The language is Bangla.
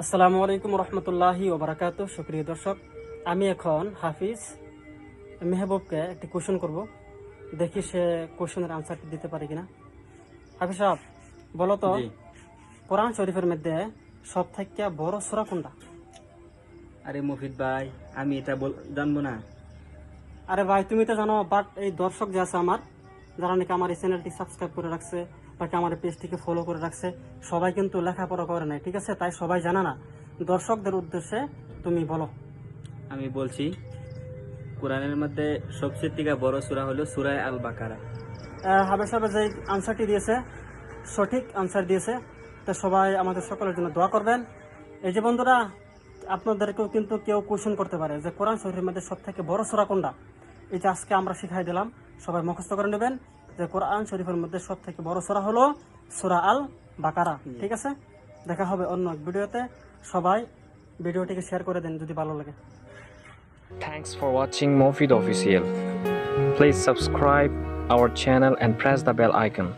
আসসালামু আলাইকুম রহমতুল্লাহি ওবরাকাত। সুপ্রিয় দর্শক, আমি এখন হাফিজ মেহবুবকে একটি কোশ্চেন করব, দেখি সে কোশ্চেনের আনসারটি দিতে পারে কিনা। হাফিজ সাহেব, বলো তো, জি। কোরআন শরীফের মধ্যে সব থেকে বড় সূরা কোনটা? আরে মফিদ ভাই, আমি এটা জানবো না। আরে ভাই, তুমি তো জানো, বাট এই দর্শক যে আছে আমার, যারা নাকি আমার এই চ্যানেলটি সাবস্ক্রাইব করে রাখছে বা কি আমার পেজটিকে ফলো করে রাখছে, সবাই কিন্তু লেখাপড়া করে নাই, ঠিক আছে? তাই সবাই জানা না। দর্শকদের উদ্দেশ্যে তুমি বলো। আমি বলছি, কোরআনের মধ্যে সবচেয়ে থেকে বড় সূরা হলো সূরা আল বাকারা। হাবের সাহেব যে আনসারটি দিয়েছে, সঠিক আনসার দিয়েছে। তো সবাই আমাদের সকলের জন্য দোয়া করবেন। এই যে বন্ধুরা, আপনাদেরকেও কিন্তু কেউ কোশ্চেন করতে পারে যে কোরআন শরীফের মধ্যে সব থেকে বড় সূরা কোনটা। এই যে আজকে আমরা শিখাই দিলাম, সবাই মুখস্থ করে নেবেন যে কোরআন শরীফের মধ্যে সব থেকে বড় সূরা হলো সূরা আল বাকারা। ঠিক আছে, দেখা হবে অন্য এক ভিডিওতে। সবাই ভিডিওটিকে শেয়ার করে দেন যদি ভালো লাগে। Thanks for watching Mofid Official. Please subscribe our channel and press the bell icon.